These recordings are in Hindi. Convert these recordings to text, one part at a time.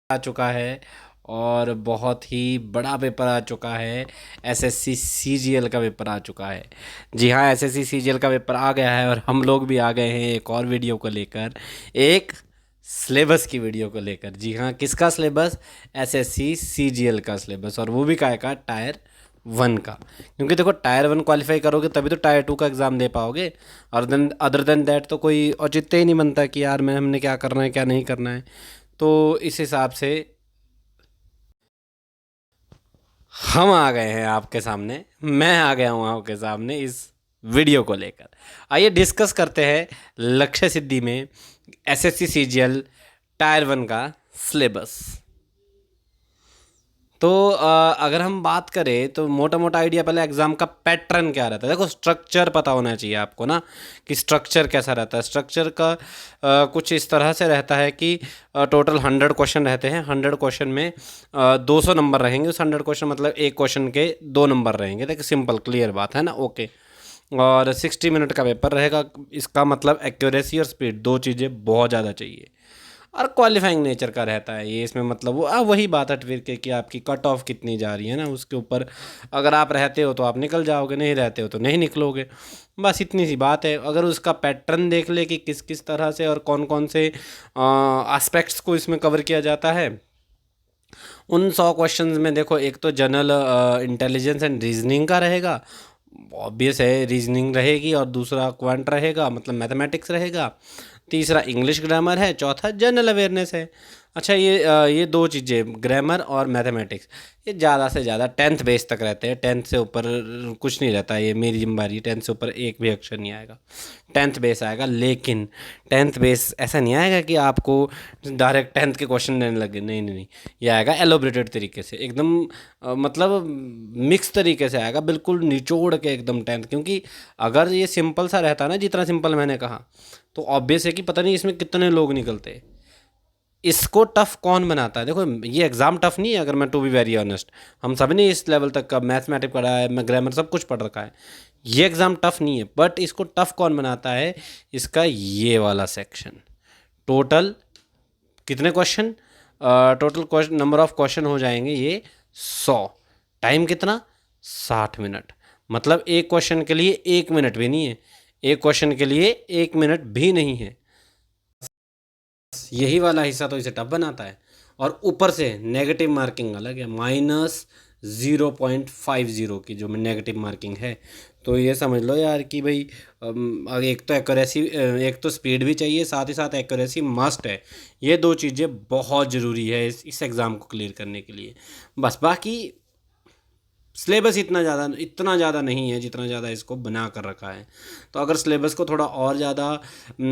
आ चुका है और बहुत ही बड़ा पेपर आ चुका है। एसएससी सीजीएल का पेपर आ चुका है। जी हाँ, एसएससी सीजीएल का पेपर आ गया है और हम लोग भी आ गए हैं एक और वीडियो को लेकर, एक सिलेबस की वीडियो को लेकर। जी हाँ, किसका सिलेबस? एसएससी सीजीएल का सिलेबस, और वो भी काय का? टायर 1 का। क्योंकि देखो, टायर 1 क्वालिफाई करोगे तभी तो टायर 2 का एग्ज़ाम दे पाओगे। अदर देन दैट तो कोई औचित्य ही नहीं बनता कि यार मैं हमने क्या करना है क्या नहीं करना है। तो इस हिसाब से हम आ गए हैं आपके सामने, मैं आ गया हूँ आपके सामने इस वीडियो को लेकर। आइए डिस्कस करते हैं लक्ष्य सिद्धि में एसएससी सीजीएल टायर 1 का सिलेबस। तो अगर हम बात करें तो मोटा मोटा आइडिया पहले एग्ज़ाम का पैटर्न क्या रहता है। देखो, स्ट्रक्चर पता होना चाहिए आपको ना, कि स्ट्रक्चर कैसा रहता है। स्ट्रक्चर का कुछ इस तरह से रहता है कि टोटल 100 क्वेश्चन रहते हैं। 100 क्वेश्चन में 200 नंबर रहेंगे। उस 100 क्वेश्चन मतलब एक क्वेश्चन के 2 नंबर रहेंगे। देखो, सिंपल क्लियर बात है ना। ओके। और 60 मिनट का पेपर रहेगा। इसका मतलब एक्यूरेसी और स्पीड, दो चीज़ें बहुत ज़्यादा चाहिए। और क्वालिफाइंग नेचर का रहता है ये। इसमें मतलब वो वही बात है फिर के कि आपकी कट ऑफ कितनी जा रही है ना, उसके ऊपर अगर आप रहते हो तो आप निकल जाओगे, नहीं रहते हो तो नहीं निकलोगे। बस इतनी सी बात है। अगर उसका पैटर्न देख ले कि किस किस तरह से और कौन कौन से एस्पेक्ट्स को इसमें कवर किया जाता है, उन 100 क्वेश्चंस में देखो, एक तो जनरल इंटेलिजेंस एंड रीजनिंग का रहेगा, ऑब्वियस है रीजनिंग रहेगी, और दूसरा क्वांट रहेगा मतलब मैथमेटिक्स रहेगा, तीसरा इंग्लिश ग्रामर है, चौथा जनरल अवेयरनेस है। अच्छा, ये दो चीज़ें ग्रामर और मैथमेटिक्स, ये ज़्यादा से ज़्यादा 10th बेस तक रहते हैं। 10th से ऊपर कुछ नहीं रहता। ये मेरी जिम्मेदारी, 10th से ऊपर एक भी अक्षर नहीं आएगा। 10th बेस आएगा, लेकिन 10th बेस ऐसा नहीं आएगा कि आपको डायरेक्ट 10th के क्वेश्चन देने लगे। नहीं नहीं नहीं, ये आएगा एलोबरेटेड तरीके से, एकदम मतलब मिक्स तरीके से आएगा, बिल्कुल निचोड़ के एकदम 10th। क्योंकि अगर ये सिंपल सा रहता ना, जितना सिंपल मैंने कहा, तो ऑब्वियस है कि पता नहीं इसमें कितने लोग निकलते। इसको टफ कौन बनाता है? देखो, ये एग्ज़ाम टफ नहीं है। अगर मैं टू बी वेरी ऑनेस्ट, हम सब ने इस लेवल तक का मैथमेटिक्स पढ़ा है, मैं ग्रामर सब कुछ पढ़ रखा है। ये एग्ज़ाम टफ नहीं है, बट इसको टफ कौन बनाता है? इसका ये वाला सेक्शन। टोटल कितने question? Total question number of question हो जाएंगे ये 100। टाइम कितना? 60 मिनट। मतलब एक क्वेश्चन के लिए 1 मिनट भी नहीं है। एक क्वेश्चन के लिए 1 मिनट भी नहीं है। यही वाला हिस्सा तो इसे टफ बनाता है। और ऊपर से नेगेटिव मार्किंग अलग है, -0.50 की जो नेगेटिव मार्किंग है। तो ये समझ लो यार कि भाई, एक तो एक्यूरेसी, एक तो स्पीड भी चाहिए, साथ ही साथ एक्यूरेसी मस्ट है। ये दो चीज़ें बहुत ज़रूरी है इस एग्ज़ाम को क्लियर करने के लिए। बस बाकी सिलेबस इतना ज़्यादा नहीं है जितना ज़्यादा इसको बना कर रखा है। तो अगर सिलेबस को थोड़ा और ज़्यादा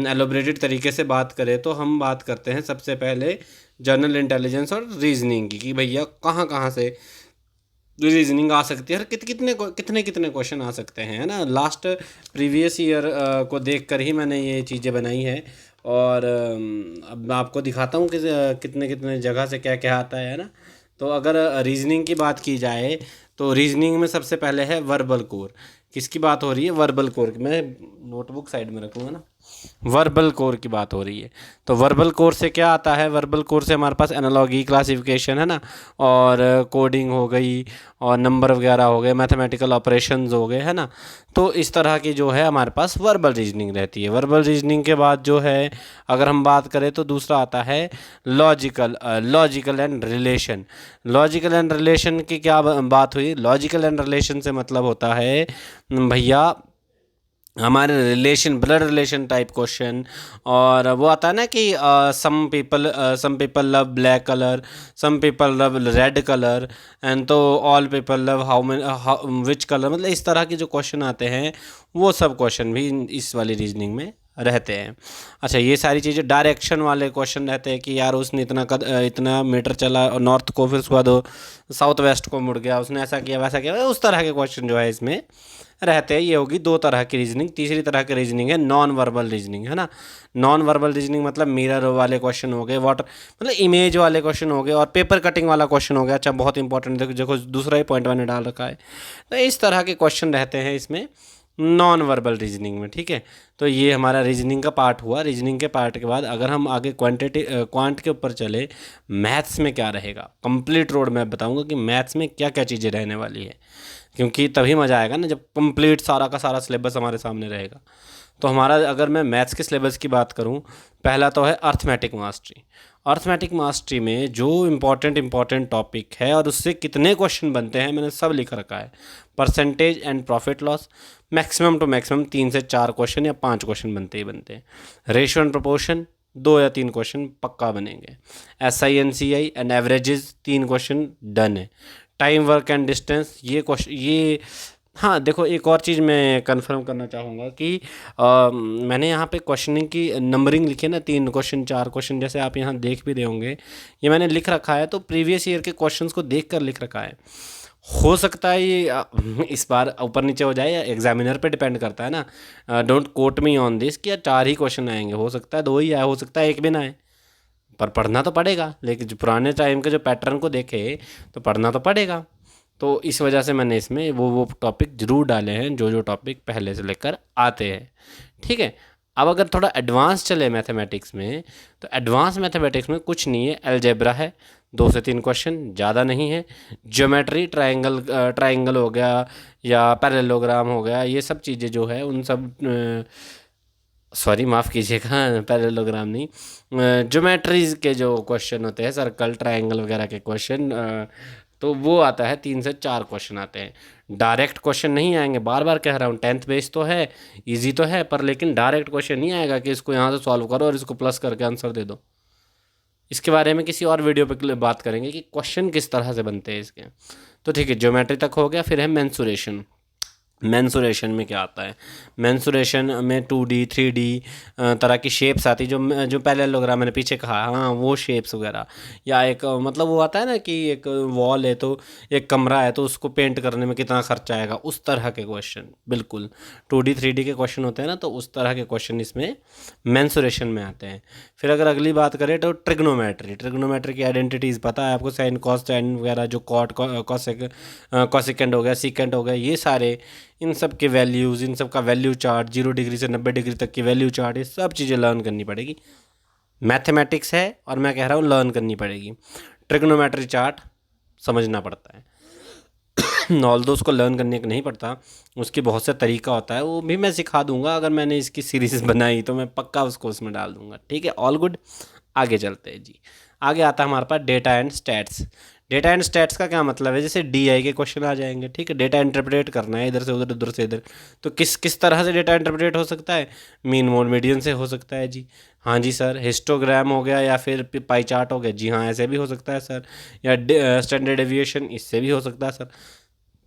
एलोबरेटेड तरीके से बात करें, तो हम बात करते हैं सबसे पहले जनरल इंटेलिजेंस और रीजनिंग की, कि भैया कहाँ कहाँ से रीजनिंग आ सकती है और कितने कितने क्वेश्चन आ सकते हैं, है ना। लास्ट प्रीवियस ईयर को देख कर ही मैंने ये चीज़ें बनाई है। और अब मैं आपको दिखाता हूँ कि कितने कितने जगह से क्या क्या आता है ना। तो अगर रीजनिंग की बात की जाए, तो रीजनिंग में सबसे पहले है वर्बल कोर। किसकी बात हो रही है? वर्बल कोर की। मैं नोटबुक साइड में रखूँगा ना। वर्बल कोर की बात हो रही है। तो वर्बल कोर से क्या आता है? वर्बल कोर से हमारे पास एनालॉगी, क्लासिफिकेशन, है ना, और कोडिंग हो गई, और नंबर वगैरह हो गए, मैथमेटिकल ऑपरेशंस हो गए, है ना। तो इस तरह की जो है हमारे पास वर्बल रीजनिंग रहती है। वर्बल रीजनिंग के बाद जो है, अगर हम बात करें तो दूसरा आता है logical and relation. Logical and relation की क्या बात हुई? लॉजिकल एंड रिलेशन से मतलब होता है भैया हमारे relation, blood relation type question. और वो आता है ना कि some people love black colour, some people love red colour, and तो all people love which colour. मतलब इस तरह के जो क्वेश्चन आते हैं, वो सब क्वेश्चन भी इस वाली रीजनिंग में रहते हैं। अच्छा, ये सारी चीज़ें डायरेक्शन वाले क्वेश्चन रहते हैं कि यार उसने इतना मीटर चला और नॉर्थ को, फिर उसके बाद वो साउथ वेस्ट को मुड़ गया, उसने ऐसा किया वैसा किया, उस तरह के क्वेश्चन जो है इसमें रहते हैं। ये होगी दो तरह की रीजनिंग। तीसरी तरह की रीजनिंग है नॉन वर्बल रीजनिंग, है ना। नॉन वर्बल रीजनिंग मतलब मिरर वाले क्वेश्चन हो गए, वाटर मतलब इमेज वाले क्वेश्चन हो गए, और पेपर कटिंग वाला क्वेश्चन हो गया। अच्छा, बहुत इंपॉर्टेंट, देखो देखो दूसरा ही पॉइंट मैंने डाल रखा है। तो इस तरह के क्वेश्चन रहते हैं इसमें। नॉन वर्बल रीजनिंग में, ठीक है। तो ये हमारा रीजनिंग का पार्ट हुआ। रीजनिंग के पार्ट के बाद अगर हम आगे क्वांट के ऊपर चले, मैथ्स में क्या रहेगा, कंप्लीट रोड मैप बताऊंगा कि मैथ्स में क्या क्या चीज़ें रहने वाली है, क्योंकि तभी मज़ा आएगा ना जब कंप्लीट सारा का सारा सिलेबस हमारे सामने रहेगा। तो हमारा अगर मैं मैथ्स के सिलेबस की बात करूं, पहला तो है अर्थमेटिक मास्टरी। अर्थमेटिक मास्टरी में जो इम्पोर्टेंट टॉपिक है और उससे कितने क्वेश्चन बनते हैं मैंने सब लिख रखा है। Percentage and profit loss, maximum to maximum 3 से 4 क्वेश्चन या 5 क्वेश्चन बनते ही बनते हैं। रेशियो एंड प्रोपोर्शन 2 या 3 क्वेश्चन पक्का बनेंगे। SI NCI and averages 3 question done है। टाइम वर्क एंड डिस्टेंस, ये क्वेश्चन ये, हाँ देखो एक और चीज़ मैं कंफर्म करना चाहूँगा कि मैंने यहाँ पे क्वेश्चनिंग की नंबरिंग लिखी है ना, 3 क्वेश्चन 4 क्वेश्चन, जैसे आप यहाँ देख भी रहे होंगे, ये मैंने लिख रखा है तो प्रीवियस ईयर के क्वेश्चंस को देख कर लिख रखा है। हो सकता है ये इस बार ऊपर नीचे हो जाए, या एग्जामिनर पे डिपेंड करता है ना। Don't quote me on this कि 4 ही क्वेश्चन आएंगे, हो सकता है 2 ही आए, हो सकता है 1 भी ना आए, पर पढ़ना तो पड़ेगा। लेकिन जो पुराने टाइम के जो पैटर्न को देखे तो पढ़ना तो पड़ेगा। तो इस वजह से मैंने इसमें वो टॉपिक ज़रूर डाले हैं जो टॉपिक पहले से लेकर आते हैं, ठीक है। अब अगर थोड़ा एडवांस चले मैथमेटिक्स में, तो एडवांस मैथमेटिक्स में कुछ नहीं है, अलजेब्रा है 2 से 3 क्वेश्चन, ज़्यादा नहीं है। ज्योमेट्री, ट्राइंगल हो गया या पैरेललोग्राम हो गया, ये सब चीज़ें जो है उन सब, सॉरी माफ़ कीजिएगा, पैरेललोग्राम नहीं, ज्योमेट्रीज के जो क्वेश्चन होते हैं, सर्कल ट्रायंगल वगैरह के क्वेश्चन, तो वो आता है 3 से 4 क्वेश्चन आते हैं। डायरेक्ट क्वेश्चन नहीं आएंगे, बार बार कह रहा हूँ, 10th बेस तो है, इजी तो है, पर लेकिन डायरेक्ट क्वेश्चन नहीं आएगा कि इसको यहाँ से सॉल्व करो और इसको प्लस करके आंसर दे दो। इसके बारे में किसी और वीडियो पे बात करेंगे कि क्वेश्चन किस तरह से बनते हैं इसके। तो ठीक है, ज्योमेट्री तक हो गया। फिर है मेंसुरेशन। मेंसुरेशन में क्या आता है, मेंसुरेशन में 2D 3D तरह की शेप्स आती, जो जो पैरेललोग्राम मैंने पीछे कहा, हाँ वो शेप्स वगैरह, या एक मतलब वो आता है ना कि एक वॉल है तो एक कमरा है तो उसको पेंट करने में कितना खर्चा आएगा, उस तरह के क्वेश्चन, बिल्कुल 2D 3D के क्वेश्चन होते हैं ना, तो उस तरह के क्वेश्चन इसमें मेंसुरेशन में आते हैं। फिर अगर अगली बात करें तो ट्रिग्नोमेट्री की आइडेंटिटीज़ पता है आपको, साइन कॉस टैन वगैरह, जो कॉट कॉसेकेंड हो गया, सीकेंड हो गया, ये सारे, इन सब के वैल्यूज़, इन सब का वैल्यू चार्ट, 0 डिग्री से 90 डिग्री तक की वैल्यू चार्ट, ये सब चीज़ें लर्न करनी पड़ेगी। मैथमेटिक्स है और मैं कह रहा हूँ लर्न करनी पड़ेगी। ट्रिग्नोमेट्री चार्ट समझना पड़ता है ऑल्दो उसको लर्न करने का नहीं पड़ता, उसके बहुत से तरीका होता है, वो भी मैं सिखा दूंगा। अगर मैंने इसकी सीरीज़ बनाई तो मैं पक्का उसको उसमें डाल दूंगा, ठीक है। ऑल गुड, आगे चलते हैं जी। आगे आता है हमारे पास data and stats. Data and stats का क्या मतलब है, जैसे DI के क्वेश्चन आ जाएंगे, ठीक है। डेटा इंटरप्रेट करना है इधर से उधर, उधर से इधर, तो किस किस तरह से डेटा इंटरप्रेट हो सकता है, मीन मोड मीडियन से हो सकता है जी, हाँ जी सर। हिस्टोग्राम हो गया या फिर पाई चार्ट हो गया, जी हाँ ऐसे भी हो सकता है सर। या स्टैंडर्ड डेविएशन, इससे भी हो सकता है सर।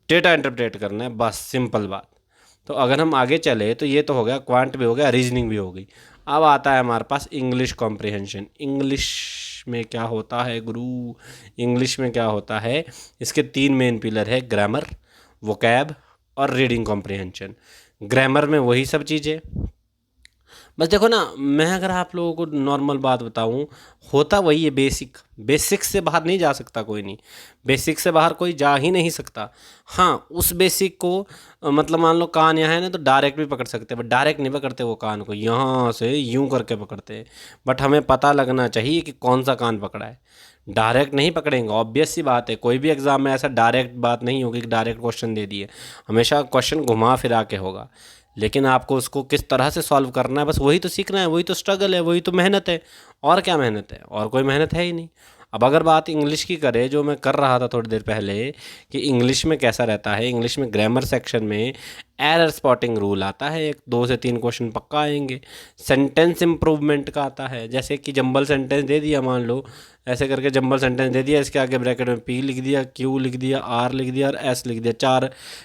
डेटा इंटरप्रेट करना है, बस सिंपल बात। तो अगर हम आगे चले तो ये तो हो गया, क्वांट भी हो गया, रीजनिंग भी हो गई। अब आता है हमारे पास इंग्लिश कॉम्प्रिहेंशन। इंग्लिश में क्या होता है गुरु, इंग्लिश में क्या होता है, इसके 3 मेन पिलर है, ग्रामर, वोकैब और रीडिंग कॉम्प्रिहेंशन। ग्रामर में वही सब चीज़ें, बस देखो ना, मैं अगर आप लोगों को नॉर्मल बात बताऊं, होता वही है, बेसिक से बाहर नहीं जा सकता कोई नहीं, बेसिक से बाहर कोई जा ही नहीं सकता। हाँ उस बेसिक को मतलब मान लो कान यहाँ है ना, तो डायरेक्ट भी पकड़ सकते हैं, बट डायरेक्ट नहीं पकड़ते वो कान को, यहाँ से यूं करके पकड़ते हैं। बट हमें पता लगना चाहिए कि कौन सा कान पकड़ा है, डायरेक्ट नहीं पकड़ेंगे। ऑब्वियस सी बात है, कोई भी एग्जाम में ऐसा डायरेक्ट बात नहीं होगी कि डायरेक्ट क्वेश्चन दे दिए, हमेशा क्वेश्चन घुमा फिरा के होगा। लेकिन आपको उसको किस तरह से सॉल्व करना है, बस वही तो सीखना है, वही तो स्ट्रगल है, वही तो मेहनत है। और क्या मेहनत है, और कोई मेहनत है ही नहीं। अब अगर बात इंग्लिश की करें, जो मैं कर रहा था थोड़ी देर पहले, कि इंग्लिश में कैसा रहता है, इंग्लिश में ग्रामर सेक्शन में एरर स्पॉटिंग रूल आता है, 2 से 3 क्वेश्चन पक्का आएंगे। सेंटेंस इम्प्रूवमेंट का आता है, जैसे कि जंबल सेंटेंस दे दिया, मान लो ऐसे करके जंबल सेंटेंस दे दिया, इसके आगे ब्रैकेट में P लिख दिया, Q लिख दिया, R लिख दिया और S लिख दिया,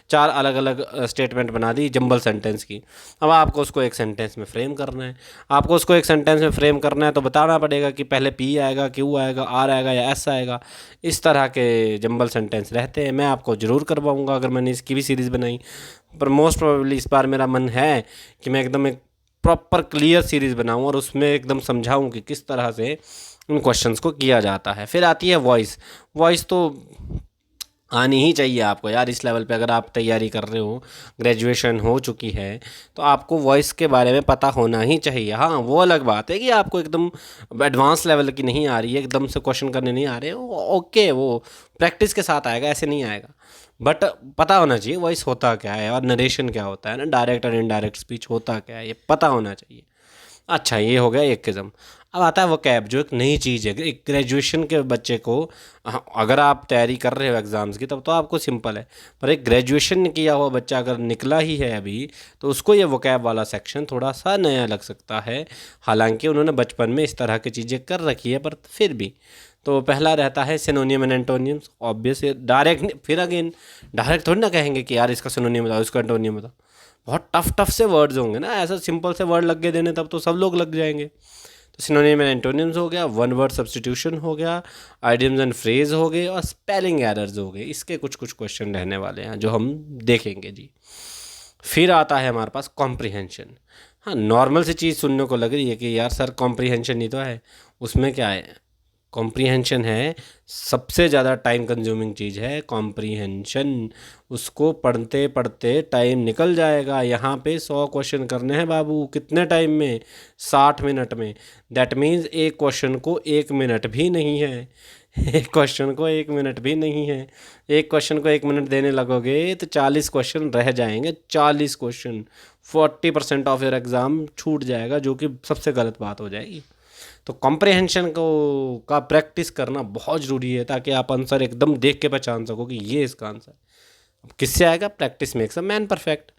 चार अलग अलग स्टेटमेंट बना दी जंबल सेंटेंस की। अब आपको उसको एक सेंटेंस में फ्रेम करना है, आपको उसको एक सेंटेंस में फ्रेम करना है, तो बताना पड़ेगा कि पहले P आएगा, Q आएगा, R आएगा या S आएगा। इस तरह के जंबल सेंटेंस रहते हैं, मैं आपको ज़रूर करवाऊँगा अगर मैंने इसकी भी सीरीज़ बनाई। पर मोस्ट प्रोबेबली इस बार मेरा मन है कि मैं एकदम एक प्रॉपर क्लियर सीरीज़ बनाऊँ और उसमें एकदम समझाऊँ कि किस तरह से उन क्वेश्चंस को किया जाता है। फिर आती है वॉइस। वॉइस तो आनी ही चाहिए आपको यार। इस लेवल पे अगर आप तैयारी कर रहे हो, ग्रेजुएशन हो चुकी है, तो आपको वॉइस के बारे में पता होना ही चाहिए। हाँ, वो अलग बात है कि आपको एकदम एडवांस लेवल की नहीं आ रही है, एकदम से क्वेश्चन करने नहीं आ रहे, ओके, वो प्रैक्टिस के साथ आएगा, ऐसे नहीं आएगा। बट पता होना चाहिए वॉइस होता क्या है और नरेशन क्या होता है ना, डायरेक्ट और इनडायरेक्ट स्पीच होता क्या है, ये पता होना चाहिए। अच्छा, ये हो गया एक किस्म। अब आता है वोकैब, जो एक नई चीज़ है। एक ग्रेजुएशन के बच्चे को, अगर आप तैयारी कर रहे हो एग्ज़ाम्स की, तब तो आपको सिंपल है। पर एक ग्रेजुएशन किया हुआ बच्चा अगर निकला ही है अभी, तो उसको ये वोकैब वाला सेक्शन थोड़ा सा नया लग सकता है। हालांकि उन्होंने बचपन में इस तरह की चीज़ें कर रखी है, पर फिर भी। तो पहला रहता है सिनोनियम एंड एंटोनियम्स। ऑब्वियस, डायरेक्ट फिर अगेन डायरेक्ट थोड़ी ना कहेंगे कि यार इसका सिनोनियम बताओ, इसका एंटोनियम बताओ। बहुत टफ टफ से वर्ड्स होंगे ना, ऐसा सिंपल से वर्ड लग के देने तब तो सब लोग लग जाएंगे। तो सिनोनिम एंड एंटोनिम्स हो गया, वन वर्ड सब्स्टिट्यूशन हो गया, आइडियम्स एंड फ्रेज हो गए, और स्पेलिंग एरर्स हो गए। इसके कुछ कुछ क्वेश्चन रहने वाले हैं जो हम देखेंगे जी। फिर आता है हमारे पास कॉम्प्रिहेंशन। हाँ, नॉर्मल सी चीज़ सुनने को लग रही है कि यार सर कॉम्प्रिहेंशन ही तो है, उसमें क्या है? कॉम्प्रिहेंशन है सबसे ज़्यादा टाइम कंज्यूमिंग चीज़ है कॉम्प्रिहेंशन। उसको पढ़ते पढ़ते टाइम निकल जाएगा। यहाँ पे 100 क्वेश्चन करने हैं बाबू, कितने टाइम में? 60 मिनट में। दैट मीन्स एक क्वेश्चन को 1 मिनट भी नहीं है। एक क्वेश्चन को 1 मिनट भी नहीं है। एक क्वेश्चन को 1 मिनट देने लगोगे तो 40 क्वेश्चन रह जाएंगे। 40 क्वेश्चन, 40% ऑफ योर एग्ज़ाम छूट जाएगा, जो कि सबसे गलत बात हो जाएगी। तो कॉम्प्रिहेंशन को का प्रैक्टिस करना बहुत ज़रूरी है, ताकि आप आंसर एकदम देख के पहचान सको कि ये इसका आंसर। अब किससे आएगा? Practice makes a man perfect.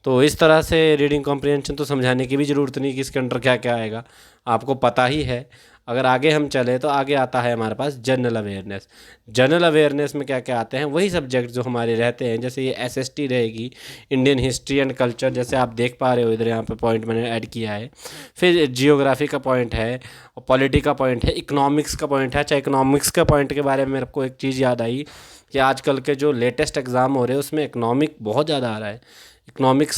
तो इस तरह से रीडिंग कॉम्प्रिहेंशन तो समझाने की भी ज़रूरत नहीं कि इसके अंडर क्या क्या आएगा, आपको पता ही है। अगर आगे हम चले तो आगे आता है हमारे पास जनरल अवेयरनेस। जनरल अवेयरनेस में क्या क्या आते हैं? वही सब्जेक्ट जो हमारे रहते हैं, जैसे ये एसएसटी रहेगी, इंडियन हिस्ट्री एंड कल्चर, जैसे आप देख पा रहे हो इधर यहाँ पे पॉइंट मैंने ऐड किया है। फिर जियोग्राफी का पॉइंट है, और पॉलिटी का पॉइंट है, इकोनॉमिक्स का पॉइंट है। अच्छा, इकोनॉमिक्स का पॉइंट के बारे में मेरे को एक चीज़ याद आई कि आजकल के जो लेटेस्ट एग्ज़ाम हो रहे हैं उसमें इकोनॉमिक बहुत ज़्यादा आ रहा है। इकोनॉमिक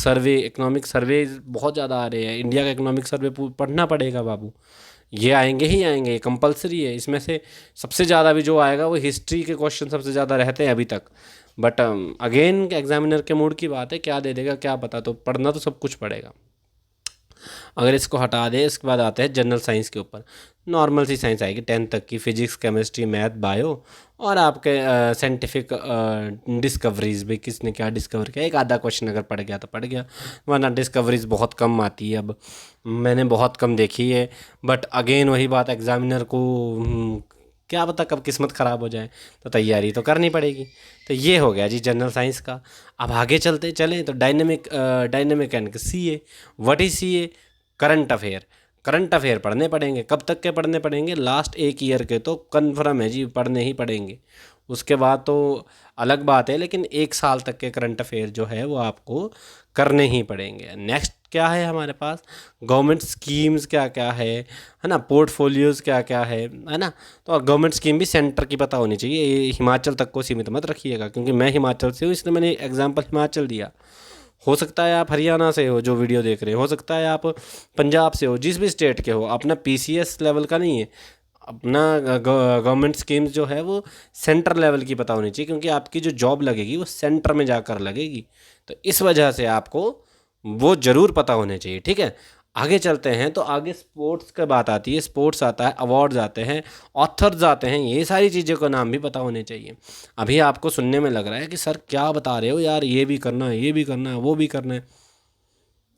सर्वे बहुत ज़्यादा आ रहे हैं। इंडिया का इकोनॉमिक सर्वे पढ़ना पड़ेगा बाबू, ये आएंगे ही आएंगे, ये कंपलसरी है। इसमें से सबसे ज़्यादा भी जो आएगा वो हिस्ट्री के क्वेश्चन सबसे ज़्यादा रहते हैं अभी तक। बट अगेन एग्जामिनर के मूड की बात है, क्या दे देगा क्या पता, तो पढ़ना तो सब कुछ पड़ेगा। अगर इसको हटा दें, इसके बाद आते हैं जनरल साइंस के ऊपर। नॉर्मल सी साइंस आएगी 10th तक की, फिजिक्स, केमिस्ट्री, मैथ, बायो, और आपके साइंटिफिक डिस्कवरीज भी, किसने क्या डिस्कवर किया, एक आधा क्वेश्चन अगर पढ़ गया तो पढ़ गया, वरना डिस्कवरीज बहुत कम आती है। अब मैंने बहुत कम देखी है। बट अगेन वही बात, एग्जामिनर को क्या पता कब किस्मत ख़राब हो जाए, तो तैयारी तो करनी पड़ेगी। तो ये हो गया जी जनरल साइंस का। अब आगे चलते चलें तो dynamic and CA. What is CA? Current affair. Current affair पढ़ने पड़ेंगे। कब तक के पढ़ने पड़ेंगे? लास्ट एक ईयर के तो कन्फर्म है जी, पढ़ने ही पड़ेंगे। उसके बाद तो अलग बात है, लेकिन 1 साल तक के करंट अफेयर जो है वो आपको करने ही पड़ेंगे। नेक्स्ट क्या है हमारे पास? गवर्नमेंट स्कीम्स क्या क्या है ना, पोर्टफोलियोज़ क्या क्या है ना। तो गवर्नमेंट स्कीम भी सेंटर की पता होनी चाहिए। ये हिमाचल तक को सीमित मत रखिएगा, क्योंकि मैं हिमाचल से हूँ, इसलिए मैंने एग्जांपल हिमाचल दिया। हो सकता है आप हरियाणा से हो जो वीडियो देख रहे हो सकता है आप पंजाब से हो, जिस भी स्टेट के हो। अपना पीसीएस लेवल का नहीं है, अपना गवर्नमेंट स्कीम्स जो है वो सेंटर लेवल की पता होनी चाहिए, क्योंकि आपकी जो जॉब लगेगी वो सेंटर में जाकर लगेगी। तो इस वजह से आपको वो ज़रूर पता होने चाहिए, ठीक है। आगे चलते हैं तो आगे स्पोर्ट्स का बात आती है। स्पोर्ट्स आता है, अवार्ड्स आते हैं, ऑथर्स आते हैं, ये सारी चीज़ों का नाम भी पता होने चाहिए। अभी आपको सुनने में लग रहा है कि सर क्या बता रहे हो यार, ये भी करना है, ये भी करना है, वो भी करना है।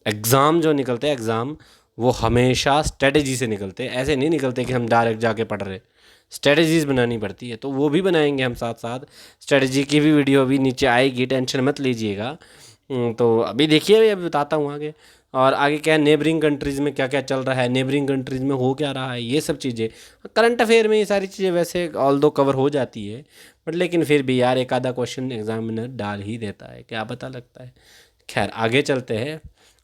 एग्ज़ाम जो निकलते हैं, एग्ज़ाम वो हमेशा स्ट्रेटजी से निकलते हैं। ऐसे नहीं निकलते कि हम डायरेक्ट जाके पढ़ रहे, स्ट्रेटजीज़ बनानी पड़ती है। तो वो भी बनाएंगे हम साथ साथ। स्ट्रेटजी की भी वीडियो अभी नीचे आएगी, टेंशन मत लीजिएगा। तो अभी देखिए, अभी बताता हूँ आगे। और आगे क्या है, नेबरिंग कंट्रीज़ में क्या क्या चल रहा है, नेबरिंग कंट्रीज़ में हो क्या रहा है, ये सब चीज़ें। करंट अफेयर में ये सारी चीज़ें वैसे ऑल दो कवर हो जाती है, बट लेकिन फिर भी यार एक आधा क्वेश्चन एग्जामिनर डाल ही देता है, क्या पता लगता है। खैर आगे चलते हैं।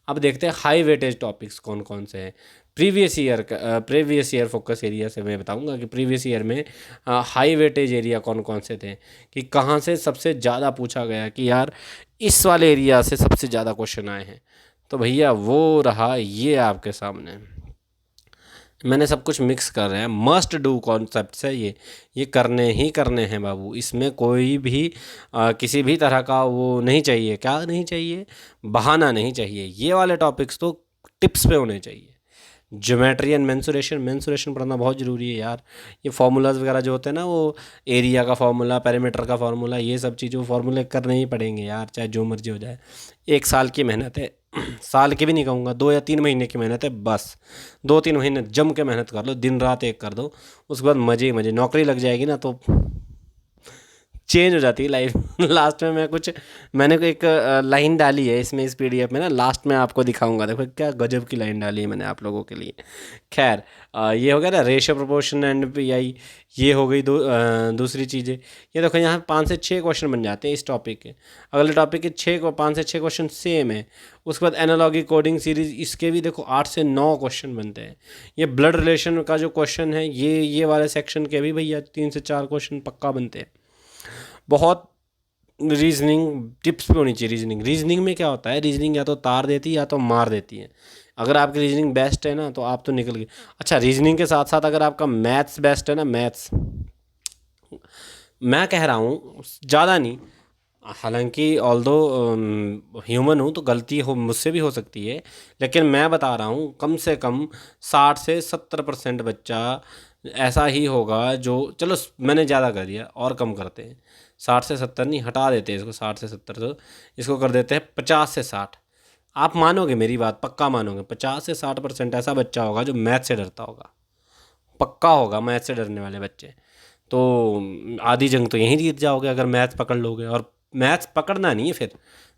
अब देखते हैं हाई वेटेज टॉपिक्स कौन कौन से हैं। प्रीवियस ईयर फोकस एरिया से मैं बताऊंगा कि प्रीवियस ईयर में हाई वेटेज एरिया कौन कौन से थे, कि कहाँ से सबसे ज़्यादा पूछा गया कि यार इस वाले एरिया से सबसे ज़्यादा क्वेश्चन आए हैं। तो भैया वो रहा ये आपके सामने। मैंने सब कुछ मिक्स कर रहे हैं, मस्ट डू कॉन्सेप्ट्स है ये करने ही करने हैं बाबू। इसमें कोई भी किसी भी तरह का वो नहीं चाहिए, क्या नहीं चाहिए, बहाना नहीं चाहिए। ये वाले टॉपिक्स तो टिप्स पे होने चाहिए। ज्योमेट्री एंड मेंसुरेशन, मेंसुरेशन पढ़ना बहुत ज़रूरी है यार। ये फार्मूलाज वगैरह जो होते हैं ना, वो एरिया का फार्मूला, पेरीमीटर का फार्मूला, ये सब चीज़ें फार्मूले करने ही पड़ेंगे यार, चाहे जो मर्जी हो जाए। एक साल की मेहनत है, साल की भी नहीं कहूँगा, 2 या 3 महीने की मेहनत है बस। 2-3 महीने जम के मेहनत कर लो, दिन रात एक कर दो, उसके बाद मज़े ही मज़े। नौकरी लग जाएगी ना तो चेंज हो जाती है लाइफ। लास्ट में मैंने एक लाइन डाली है इसमें, इस पीडीएफ में ना, लास्ट में आपको दिखाऊंगा। देखो क्या गजब की लाइन डाली है मैंने आप लोगों के लिए। खैर, ये हो गया ना रेशियो प्रोपोर्शन एंड पीआई, ये हो गई दूसरी चीज़ें। ये देखो यहाँ 5 से 6 क्वेश्चन बन जाते हैं इस टॉपिक के। अगले टॉपिक के 5 से 6 क्वेश्चन सेम है। उसके बाद एनालॉगी कोडिंग सीरीज, इसके भी देखो 8 से 9 क्वेश्चन बनते हैं। ये ब्लड रिलेशन का जो क्वेश्चन है, ये वाले सेक्शन के भी भैया 3 से 4 क्वेश्चन पक्का बनते हैं। बहुत रीजनिंग टिप्स पे होनी चाहिए। रीजनिंग में क्या होता है, रीजनिंग या तो तार देती है या तो मार देती है। अगर आपकी रीजनिंग बेस्ट है ना तो आप तो निकल गए। अच्छा, रीजनिंग के साथ साथ अगर आपका मैथ्स बेस्ट है ना, मैथ्स मैं कह रहा हूँ ज़्यादा नहीं, हालांकि ऑल्दो ह्यूमन हूँ तो गलती हो मुझसे भी हो सकती है, लेकिन मैं बता रहा हूँ कम से कम 60 से 70% बच्चा ऐसा ही होगा जो, चलो मैंने ज़्यादा कर दिया और कम करते हैं, 60 से 70 नहीं, हटा देते हैं इसको, 60 से 70 तो इसको कर देते हैं 50 से 60। आप मानोगे मेरी बात, पक्का मानोगे, 50 से 60% ऐसा बच्चा होगा जो मैथ से डरता होगा, पक्का होगा मैथ से डरने वाले बच्चे। तो आधी जंग तो यहीं जीत जाओगे अगर मैथ्स पकड़ लोगे। और मैथ्स पकड़ना नहीं है, फिर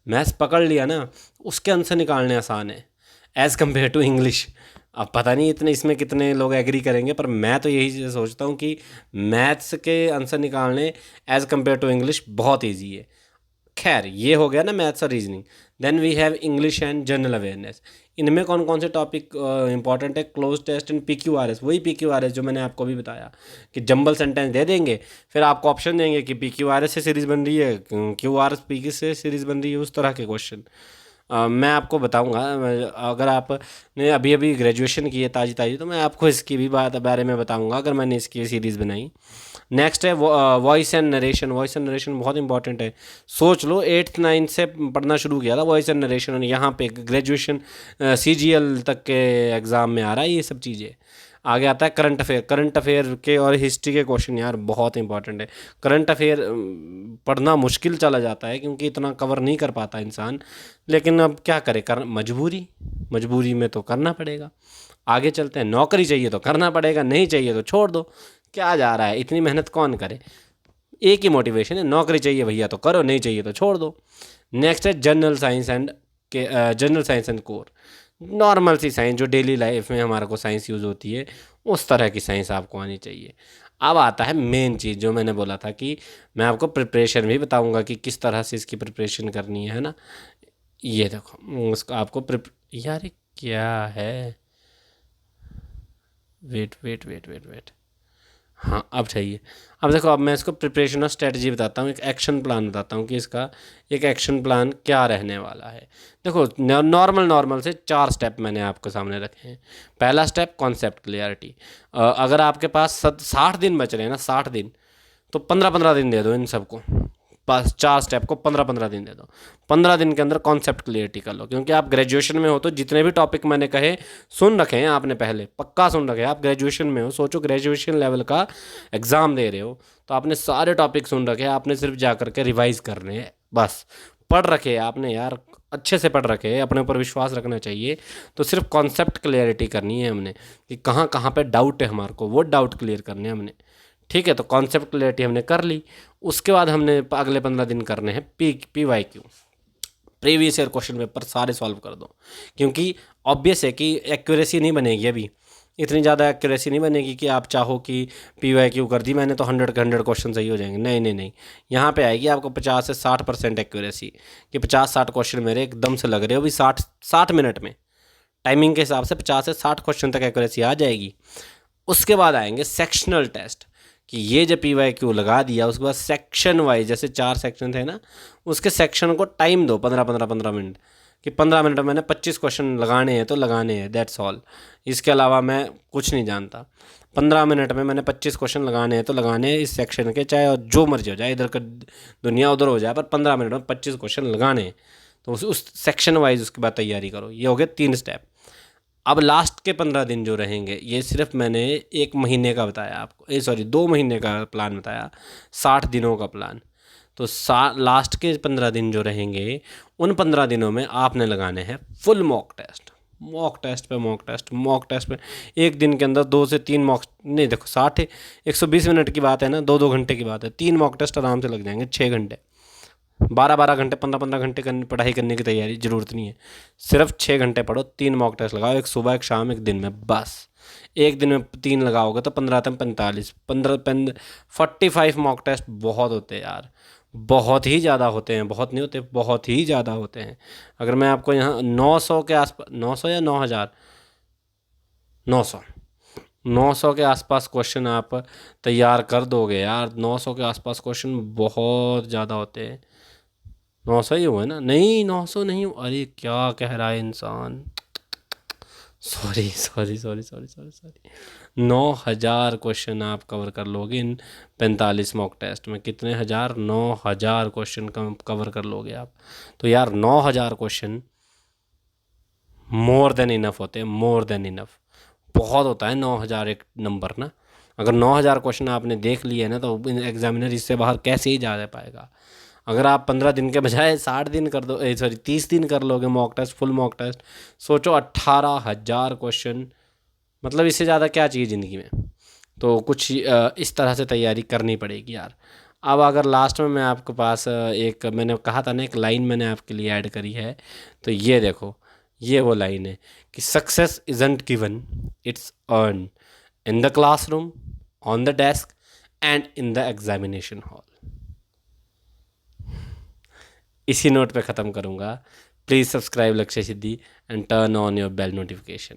मैथ्स पकड़ लिया ना, उसके आंसर निकालने आसान है एज़ कम्पेयर टू इंग्लिश। अब पता नहीं इतने इसमें कितने लोग एग्री करेंगे, पर मैं तो यही चीज़ सोचता हूँ कि मैथ्स के आंसर निकालने एज़ कम्पेयर टू इंग्लिश बहुत ईजी है। खैर, ये हो गया ना मैथ्स और reasoning. Then we have English and general awareness. इनमें कौन कौन से टॉपिक इंपॉर्टेंट है, क्लोज टेस्ट एंड PQRS। वही PQRS जो मैंने आपको भी बताया कि जंबल सेंटेंस दे देंगे, फिर आपको ऑप्शन देंगे कि PQRS से सीरीज़ बन रही है, QRS PQ से सीरीज़ बन रही है, उस तरह के क्वेश्चन। मैं आपको बताऊंगा, अगर आपने अभी अभी ग्रेजुएशन की है ताज़ी ताज़ी, तो मैं आपको इसकी भी बारे में बताऊंगा अगर मैंने इसकी सीरीज़ बनाई। नेक्स्ट है voice and narration. Voice and narration बहुत इंपॉर्टेंट है। सोच लो 8th 9th से पढ़ना शुरू किया था वॉइस एंड नरेशन, और यहाँ पे ग्रेजुएशन CGL तक के एग्ज़ाम में आ रहा है ये सब चीज़ें। आगे आता है करंट अफेयर। करंट अफेयर के और हिस्ट्री के क्वेश्चन यार बहुत इंपॉर्टेंट है। करंट अफेयर पढ़ना मुश्किल चला जाता है क्योंकि इतना कवर नहीं कर पाता इंसान, लेकिन अब क्या करे, मजबूरी में तो करना पड़ेगा। आगे चलते हैं। नौकरी चाहिए तो करना पड़ेगा, नहीं चाहिए तो छोड़ दो, क्या जा रहा है, इतनी मेहनत कौन करे। एक ही मोटिवेशन है, नौकरी चाहिए भैया तो करो, नहीं चाहिए तो छोड़ दो। नेक्स्ट है general science and core. Normal सी साइंस जो डेली लाइफ में हमारे को साइंस यूज़ होती है, उस तरह की साइंस आपको आनी चाहिए। अब आता है मेन चीज़ जो मैंने बोला था कि मैं आपको प्रिपरेशन भी बताऊंगा कि किस तरह से इसकी प्रिपरेशन करनी है ना। ये देखो उसका आपको यार ये क्या है, wait wait wait wait wait, हाँ अब चाहिए। अब देखो, अब मैं इसको प्रिपरेशन और स्ट्रेटजी बताता हूँ, एक एक्शन प्लान बताता हूँ कि इसका एक एक्शन प्लान क्या रहने वाला है। देखो नॉर्मल से 4 स्टेप मैंने आपके सामने रखे हैं। पहला स्टेप कॉन्सेप्ट क्लियरिटी। अगर आपके पास 60 दिन बच रहे हैं ना, 60 दिन, तो 15-15 दिन दे दो इन सबको। पास 4 स्टेप को 15-15 दिन दे दो। 15 दिन के अंदर कॉन्सेप्ट क्लियरिटी कर लो, क्योंकि आप ग्रेजुएशन में हो तो जितने भी टॉपिक मैंने कहे सुन रखे हैं आपने, पहले पक्का सुन रखे हैं। आप ग्रेजुएशन में हो, सोचो ग्रेजुएशन लेवल का एग्ज़ाम दे रहे हो, तो आपने सारे टॉपिक सुन रखे हैं, आपने सिर्फ जा करके रिवाइज़ करने हैं बस। पढ़ रखे हैं आपने यार, अच्छे से पढ़ रखे हैं, अपने ऊपर विश्वास रखना चाहिए। तो सिर्फ कॉन्सेप्ट क्लियरिटी करनी है हमने कि कहाँ कहाँ पे डाउट है हमारे को, वो डाउट क्लियर करने हैं हमने। ठीक है, तो कॉन्सेप्ट क्लियरिटी हमने कर ली। उसके बाद हमने अगले 15 दिन करने हैं PYQ, previous year question paper सारे सॉल्व कर दो। क्योंकि ऑब्वियस है कि एक्यूरेसी नहीं बनेगी, अभी इतनी ज़्यादा एक्यूरेसी नहीं बनेगी कि आप चाहो कि PYQ कर दी मैंने तो 100 के 100 क्वेश्चन सही हो जाएंगे। नहीं नहीं नहीं, यहाँ पे आएगी आपको 50 से 60% एक्यूरेसी, कि 50-60 क्वेश्चन मेरे एकदम से लग रहे हो भी 60 मिनट में, टाइमिंग के हिसाब से 50 से 60 क्वेश्चन तक एक्यूरेसी आ जाएगी। उसके बाद आएंगे सेक्शनल टेस्ट, कि ये जब PYQ लगा दिया उसके बाद सेक्शन वाइज, जैसे 4 सेक्शन थे ना, उसके सेक्शन को टाइम दो 15-15 मिनट, कि 15 मिनट में मैंने 25 क्वेश्चन लगाने हैं तो लगाने हैं, दैट्स ऑल। इसके अलावा मैं कुछ नहीं जानता। 15 मिनट में मैंने 25 क्वेश्चन लगाने हैं तो लगाने हैं इस सेक्शन के, चाहे और जो मर्जी हो जाए, इधर का दुनिया उधर हो जाए, पर 15 मिनट में 25 क्वेश्चन लगाने हैं। तो उस सेक्शन वाइज उसके बाद तैयारी करो। ये हो गया 3 स्टेप। अब लास्ट के 15 दिन जो रहेंगे, ये सिर्फ मैंने 1 महीने का बताया आपको, सॉरी 2 महीने का प्लान बताया, 60 दिनों का प्लान। तो लास्ट के 15 दिन जो रहेंगे, उन 15 दिनों में आपने लगाने हैं full mock test, mock test पे मॉक टेस्ट, मॉक टेस्ट पे। एक दिन के अंदर 2 से 3 मॉक, नहीं देखो 60 120 मिनट की बात है ना, 2-2 घंटे की बात है, 3 मॉक टेस्ट आराम से लग जाएंगे, 6 घंटे। 12-12 घंटे, 15-15 घंटे पढ़ाई करने की तैयारी ज़रूरत नहीं है। सिर्फ 6 घंटे पढ़ो, 3 मॉक टेस्ट लगाओ, एक सुबह एक शाम एक दिन में, बस। एक दिन में 3 लगाओगे तो 15 से 45, 45 मॉक टेस्ट बहुत होते हैं यार, बहुत ही ज़्यादा होते हैं, बहुत नहीं होते, बहुत ही ज़्यादा होते हैं। अगर मैं आपको यहाँ 900 के आसपास, 900 या 9000, 900 के आसपास क्वेश्चन आप तैयार कर दोगे यार। 900 के आसपास क्वेश्चन बहुत ज़्यादा होते हैं। 900 ही हुआ ना? नहीं 900 नहीं हुआ, अरे क्या कह रहा है इंसान, sorry sorry sorry sorry sorry sorry. 9000 question आप कवर कर लोगे इन 45 मॉक टेस्ट में। कितने हज़ार? 9000 क्वेश्चन कवर कर लोगे आप। तो यार 9000 क्वेश्चन मोर देन इनफ होते हैं, मोर देन इनफ। बहुत होता है 9000 एक नंबर ना। अगर 9000 क्वेश्चन आपने देख लिए ना, तो एग्जामिनर इससे बाहर कैसे ही जा पाएगा। अगर आप 15 दिन के बजाय 60 दिन कर दो, सॉरी 30 दिन कर लोगे mock test, full mock test, सोचो 18,000 क्वेश्चन, मतलब इससे ज़्यादा क्या चाहिए ज़िंदगी में। तो कुछ इस तरह से तैयारी करनी पड़ेगी यार। अब अगर लास्ट में मैं आपके पास एक, मैंने कहा था ना, एक लाइन मैंने आपके लिए ऐड करी है, तो ये देखो, ये वो लाइन है कि success isn't given, it's earn in the classroom, on the desk and in the examination hall. इसी नोट पे ख़त्म करूँगा। Please subscribe Lakshya Siddhi and turn on your bell notification.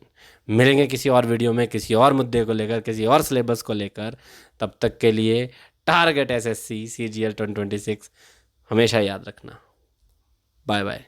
मिलेंगे किसी और वीडियो में, किसी और मुद्दे को लेकर, किसी और सिलेबस को लेकर। तब तक के लिए टारगेट SSC CGL 2026 हमेशा याद रखना। Bye bye.